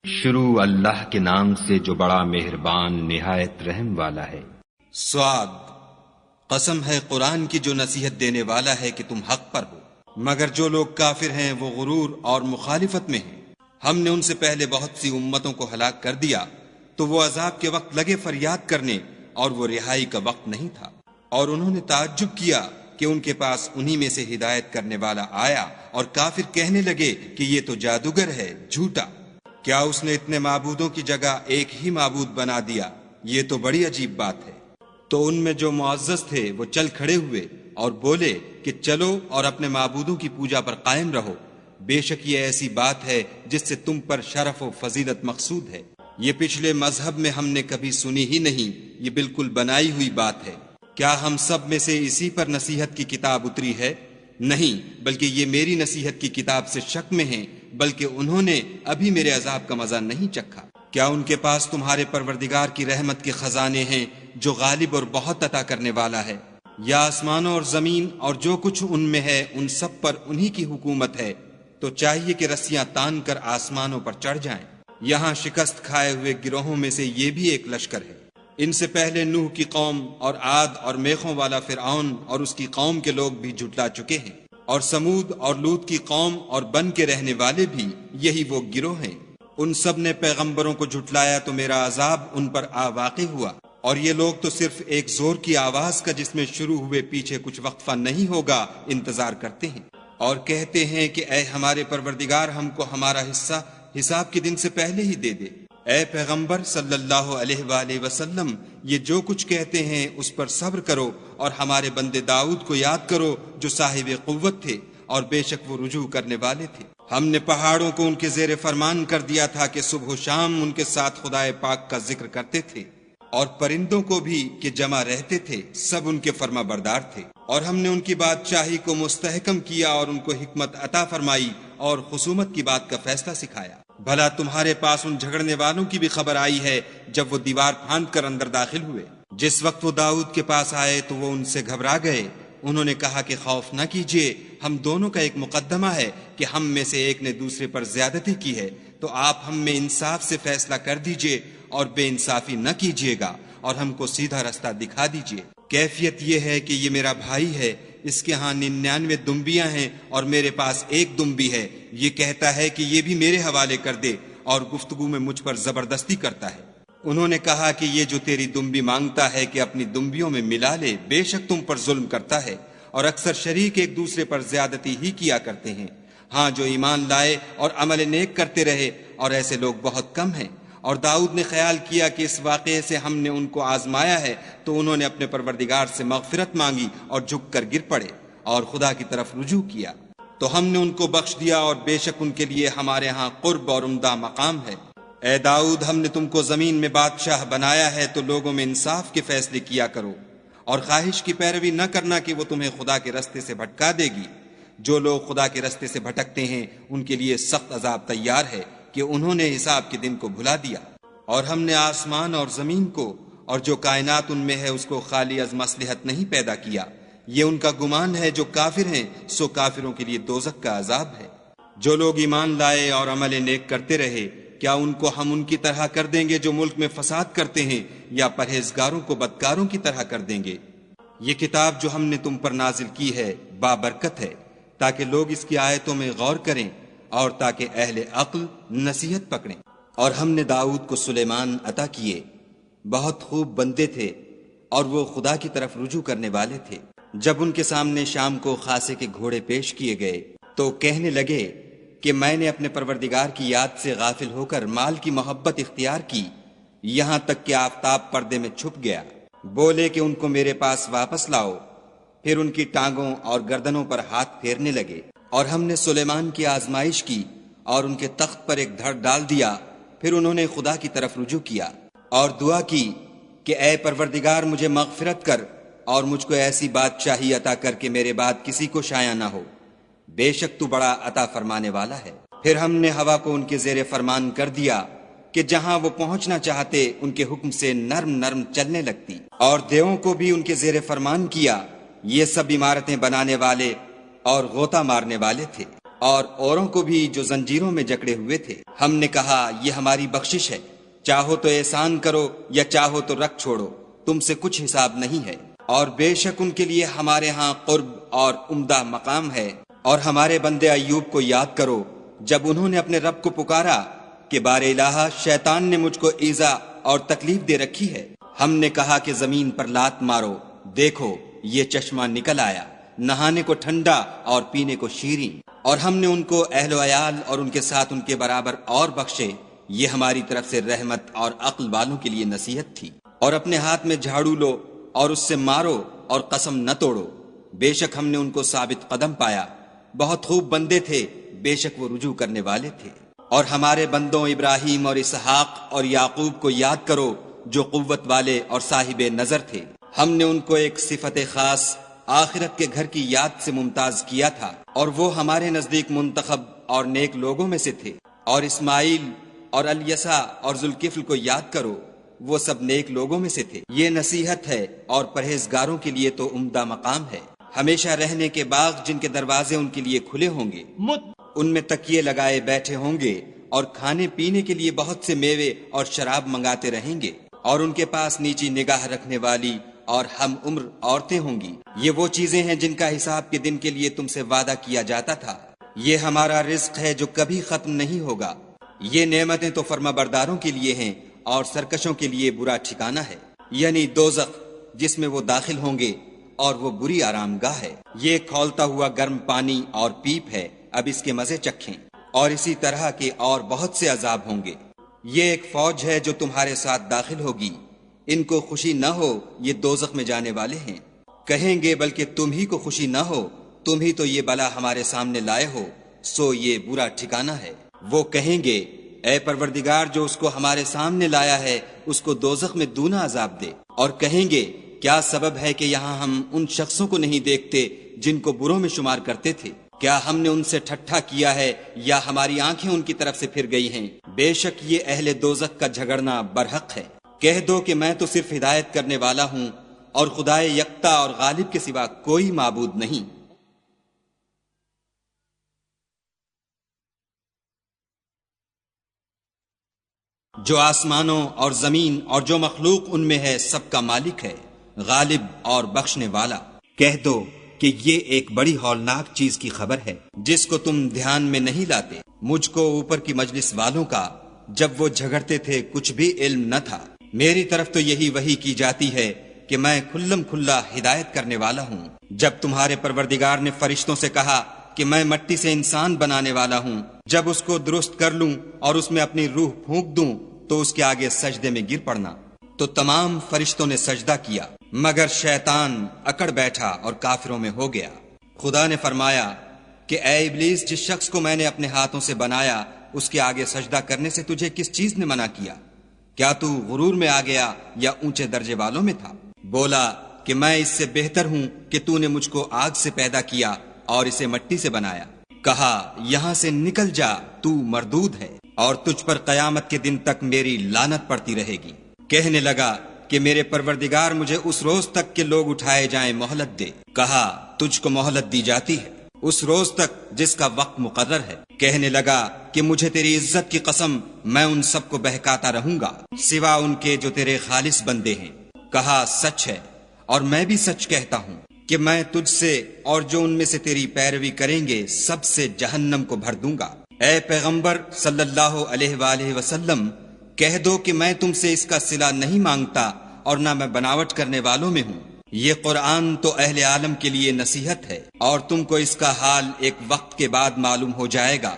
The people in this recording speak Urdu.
شروع اللہ کے نام سے جو بڑا مہربان نہایت رحم والا ہے۔ سعاد، قسم ہے قرآن کی جو نصیحت دینے والا ہے کہ تم حق پر ہو، مگر جو لوگ کافر ہیں وہ غرور اور مخالفت میں ہیں۔ ہم نے ان سے پہلے بہت سی امتوں کو ہلاک کر دیا تو وہ عذاب کے وقت لگے فریاد کرنے اور وہ رہائی کا وقت نہیں تھا، اور انہوں نے تعجب کیا کہ ان کے پاس انہی میں سے ہدایت کرنے والا آیا، اور کافر کہنے لگے کہ یہ تو جادوگر ہے، جھوٹا۔ کیا اس نے اتنے معبودوں کی جگہ ایک ہی معبود بنا دیا؟ یہ تو بڑی عجیب بات ہے۔ تو ان میں جو معزز تھے وہ چل کھڑے ہوئے اور بولے کہ چلو اور اپنے معبودوں کی پوجا پر قائم رہو، بے شک یہ ایسی بات ہے جس سے تم پر شرف و فضیلت مقصود ہے۔ یہ پچھلے مذہب میں ہم نے کبھی سنی ہی نہیں، یہ بالکل بنائی ہوئی بات ہے۔ کیا ہم سب میں سے اسی پر نصیحت کی کتاب اتری ہے؟ نہیں، بلکہ یہ میری نصیحت کی کتاب سے شک میں ہیں، بلکہ انہوں نے ابھی میرے عذاب کا مزہ نہیں چکھا۔ کیا ان کے پاس تمہارے پروردگار کی رحمت کے خزانے ہیں جو غالب اور بہت عطا کرنے والا ہے؟ یا آسمانوں اور زمین اور جو کچھ ان میں ہے ان سب پر انہی کی حکومت ہے؟ تو چاہیے کہ رسیاں تان کر آسمانوں پر چڑھ جائیں۔ یہاں شکست کھائے ہوئے گروہوں میں سے یہ بھی ایک لشکر ہے۔ ان سے پہلے نوح کی قوم اور عاد اور میخوں والا فرعون اور اس کی قوم کے لوگ بھی جھٹلا چکے ہیں، اور سمود اور لوط کی قوم اور بن کے رہنے والے بھی یہی وہ گروہ ہیں۔ ان سب نے پیغمبروں کو جھٹلایا تو میرا عذاب ان پر واقع ہوا، اور یہ لوگ تو صرف ایک زور کی آواز کا جس میں شروع ہوئے پیچھے کچھ وقفہ نہیں ہوگا انتظار کرتے ہیں، اور کہتے ہیں کہ اے ہمارے پروردگار ہم کو ہمارا حصہ حساب کے دن سے پہلے ہی دے دے۔ اے پیغمبر صلی اللہ علیہ وآلہ وسلم، یہ جو کچھ کہتے ہیں اس پر صبر کرو، اور ہمارے بندے داؤد کو یاد کرو جو صاحب قوت تھے اور بے شک وہ رجوع کرنے والے تھے۔ ہم نے پہاڑوں کو ان کے زیر فرمان کر دیا تھا کہ صبح و شام ان کے ساتھ خدائے پاک کا ذکر کرتے تھے، اور پرندوں کو بھی کہ جمع رہتے تھے، سب ان کے فرما بردار تھے۔ اور ہم نے ان کی بادشاہی کو مستحکم کیا اور ان کو حکمت عطا فرمائی اور خصومت کی بات کا فیصلہ سکھایا۔ بھلا تمہارے پاس ان جھگڑنے والوں کی بھی خبر آئی ہے جب وہ دیوار پھاند کر اندر داخل ہوئے؟ جس وقت وہ داؤد کے پاس آئے تو وہ ان سے گھبرا گئے۔ انہوں نے کہا کہ خوف نہ کیجیے، ہم دونوں کا ایک مقدمہ ہے کہ ہم میں سے ایک نے دوسرے پر زیادتی کی ہے، تو آپ ہم میں انصاف سے فیصلہ کر دیجیے اور بے انصافی نہ کیجیے گا، اور ہم کو سیدھا رستہ دکھا دیجیے۔ کیفیت یہ ہے کہ یہ میرا بھائی ہے، اس کے ہاں 99 دمبیاں ہیں اور میرے پاس ایک دمبی ہے۔ یہ کہتا ہے کہ یہ بھی میرے حوالے کر دے، اور گفتگو میں مجھ پر زبردستی کرتا ہے۔ انہوں نے کہا کہ یہ جو تیری دمبی مانگتا ہے کہ اپنی دمبیوں میں ملا لے، بے شک تم پر ظلم کرتا ہے، اور اکثر شریک ایک دوسرے پر زیادتی ہی کیا کرتے ہیں۔ ہاں، جو ایمان لائے اور عمل نیک کرتے رہے، اور ایسے لوگ بہت کم ہیں۔ اور داؤد نے خیال کیا کہ اس واقعے سے ہم نے ان کو آزمایا ہے، تو انہوں نے اپنے پروردگار سے مغفرت مانگی اور جھک کر گر پڑے اور خدا کی طرف رجوع کیا، تو ہم نے ان کو بخش دیا، اور بے شک ان کے لیے ہمارے ہاں قرب اور عمدہ مقام ہے۔ اے داؤد، ہم نے تم کو زمین میں بادشاہ بنایا ہے، تو لوگوں میں انصاف کے فیصلے کیا کرو، اور خواہش کی پیروی نہ کرنا کہ وہ تمہیں خدا کے رستے سے بھٹکا دے گی۔ جو لوگ خدا کے رستے سے بھٹکتے ہیں ان کے لیے سخت عذاب تیار ہے کہ انہوں نے حساب کے دن کو بھلا دیا۔ اور ہم نے آسمان اور زمین کو اور جو کائنات ان میں ہے اس کو خالی از مصلحت نہیں پیدا کیا۔ یہ ان کا گمان ہے جو کافر ہیں، سو کافروں کے لیے دوزخ کا عذاب ہے۔ جو لوگ ایمان لائے اور عمل نیک کرتے رہے، کیا ان کو ہم ان کی طرح کر دیں گے جو ملک میں فساد کرتے ہیں، یا پرہیزگاروں کو بدکاروں کی طرح کر دیں گے؟ یہ کتاب جو ہم نے تم پر نازل کی ہے بابرکت ہے، تاکہ لوگ اس کی آیتوں میں غور کریں اور تاکہ اہل عقل نصیحت پکڑیں۔ اور ہم نے داؤد کو سلیمان عطا کیے، بہت خوب بندے تھے، اور وہ خدا کی طرف رجوع کرنے والے تھے۔ جب ان کے سامنے شام کو خاصے کے گھوڑے پیش کیے گئے تو کہنے لگے کہ میں نے اپنے پروردگار کی یاد سے غافل ہو کر مال کی محبت اختیار کی، یہاں تک کہ آفتاب پردے میں چھپ گیا۔ بولے کہ ان کو میرے پاس واپس لاؤ، پھر ان کی ٹانگوں اور گردنوں پر ہاتھ پھیرنے لگے۔ اور ہم نے سلیمان کی آزمائش کی اور ان کے تخت پر ایک دھڑ ڈال دیا، پھر انہوں نے خدا کی طرف رجوع کیا اور دعا کی کہ اے پروردگار مجھے مغفرت کر، اور مجھ کو ایسی بادشاہی عطا کر کہ میرے بعد کسی کو شایع نہ ہو، بے شک تو بڑا عطا فرمانے والا ہے۔ پھر ہم نے ہوا کو ان کے زیر فرمان کر دیا کہ جہاں وہ پہنچنا چاہتے ان کے حکم سے نرم نرم چلنے لگتی، اور دیووں کو بھی ان کے زیر فرمان کیا۔ یہ سب عمارتیں بنانے والے اور غوطہ مارنے والے تھے، اور اوروں کو بھی جو زنجیروں میں جکڑے ہوئے تھے۔ ہم نے کہا یہ ہماری بخشش ہے، چاہو تو احسان کرو یا چاہو تو رکھ چھوڑو، تم سے کچھ حساب نہیں ہے، اور بے شک ان کے لیے ہمارے ہاں قرب اور عمدہ مقام ہے۔ اور ہمارے بندے ایوب کو یاد کرو جب انہوں نے اپنے رب کو پکارا کہ بار الہ شیطان نے مجھ کو ایذا اور تکلیف دے رکھی ہے۔ ہم نے کہا کہ زمین پر لات مارو، دیکھو یہ چشمہ نکل آیا، نہانے کو ٹھنڈا اور پینے کو شیریں، اور ہم نے ان کو اہل و عیال اور ان کے ساتھ ان کے برابر اور بخشے۔ یہ ہماری طرف سے رحمت اور عقل والوں کے لیے نصیحت تھی۔ اور اپنے ہاتھ میں جھاڑو لو اور اس سے مارو اور قسم نہ توڑو، بے شک ہم نے ان کو ثابت قدم پایا، بہت خوب بندے تھے، بے شک وہ رجوع کرنے والے تھے۔ اور ہمارے بندوں ابراہیم اور اسحاق اور یعقوب کو یاد کرو جو قوت والے اور صاحب نظر تھے۔ ہم نے ان کو ایک صفت خاص آخرت کے گھر کی یاد سے ممتاز کیا تھا، اور وہ ہمارے نزدیک منتخب اور نیک لوگوں میں سے تھے۔ اور اسماعیل اور الیسع اور ذوالکفل کو یاد کرو، وہ سب نیک لوگوں میں سے تھے۔ یہ نصیحت ہے اور پرہیزگاروں کے لیے تو عمدہ مقام ہے۔ ہمیشہ رہنے کے باغ جن کے دروازے ان کے لیے کھلے ہوں گے، ان میں تکیے لگائے بیٹھے ہوں گے، اور کھانے پینے کے لیے بہت سے میوے اور شراب منگاتے رہیں گے، اور ان کے پاس نیچی نگاہ رکھنے والی اور ہم عمر عورتیں ہوں گی۔ یہ وہ چیزیں ہیں جن کا حساب کے دن کے لیے تم سے وعدہ کیا جاتا تھا۔ یہ ہمارا رزق ہے جو کبھی ختم نہیں ہوگا۔ یہ نعمتیں تو فرما برداروں کے لیے ہیں، اور سرکشوں کے لیے برا ٹھکانہ ہے، یعنی دوزخ جس میں وہ داخل ہوں گے، اور وہ بری آرام گاہ ہے۔ یہ کھولتا ہوا گرم پانی اور پیپ ہے، اب اس کے مزے چکھیں۔ اور اسی طرح کے اور بہت سے عذاب ہوں گے۔ یہ ایک فوج ہے جو تمہارے ساتھ داخل ہوگی، ان کو خوشی نہ ہو یہ دوزخ میں جانے والے ہیں۔ کہیں گے بلکہ تم ہی کو خوشی نہ ہو، تم ہی تو یہ بلا ہمارے سامنے لائے ہو، سو یہ برا ٹھکانہ ہے۔ وہ کہیں گے اے پروردگار جو اس کو ہمارے سامنے لایا ہے اس کو دوزخ میں دونا عذاب دے۔ اور کہیں گے کیا سبب ہے کہ یہاں ہم ان شخصوں کو نہیں دیکھتے جن کو بروں میں شمار کرتے تھے؟ کیا ہم نے ان سے ٹھٹھا کیا ہے یا ہماری آنکھیں ان کی طرف سے پھر گئی ہیں؟ بے شک یہ اہل دوزخ کا جھگڑنا برحق ہے۔ کہہ دو کہ میں تو صرف ہدایت کرنے والا ہوں، اور خدائے یکتا اور غالب کے سوا کوئی معبود نہیں۔ جو آسمانوں اور زمین اور جو مخلوق ان میں ہے سب کا مالک ہے، غالب اور بخشنے والا۔ کہہ دو کہ یہ ایک بڑی ہولناک چیز کی خبر ہے جس کو تم دھیان میں نہیں لاتے۔ مجھ کو اوپر کی مجلس والوں کا جب وہ جھگڑتے تھے کچھ بھی علم نہ تھا۔ میری طرف تو یہی وحی کی جاتی ہے کہ میں کھلم کھلا ہدایت کرنے والا ہوں۔ جب تمہارے پروردگار نے فرشتوں سے کہا کہ میں مٹی سے انسان بنانے والا ہوں، جب اس کو درست کر لوں اور اس میں اپنی روح پھونک دوں تو اس کے آگے سجدے میں گر پڑنا۔ تو تمام فرشتوں نے سجدہ کیا مگر شیطان اکڑ بیٹھا اور کافروں میں ہو گیا۔ خدا نے فرمایا کہ اے ابلیس، جس شخص کو میں نے اپنے ہاتھوں سے بنایا اس کے آگے سجدہ کرنے سے تجھے کس چیز نے منع کیا؟ کیا تو غرور میں آ گیا یا اونچے درجے والوں میں تھا؟ بولا کہ میں اس سے بہتر ہوں کہ تو نے مجھ کو آگ سے پیدا کیا اور اسے مٹی سے بنایا۔ کہا یہاں سے نکل جا، تو مردود ہے، اور تجھ پر قیامت کے دن تک میری لعنت پڑتی رہے گی۔ کہنے لگا کہ میرے پروردگار مجھے اس روز تک کہ لوگ اٹھائے جائیں مہلت دے۔ کہا تجھ کو مہلت دی جاتی ہے اس روز تک جس کا وقت مقرر ہے۔ کہنے لگا کہ مجھے تیری عزت کی قسم میں ان سب کو بہکاتا رہوں گا سوا ان کے جو تیرے خالص بندے ہیں۔ کہا سچ ہے اور میں بھی سچ کہتا ہوں کہ میں تجھ سے اور جو ان میں سے تیری پیروی کریں گے سب سے جہنم کو بھر دوں گا۔ اے پیغمبر صلی اللہ علیہ وآلہ وسلم، کہہ دو کہ میں تم سے اس کا صلہ نہیں مانگتا اور نہ میں بناوٹ کرنے والوں میں ہوں۔ یہ قرآن تو اہل عالم کے لیے نصیحت ہے، اور تم کو اس کا حال ایک وقت کے بعد معلوم ہو جائے گا۔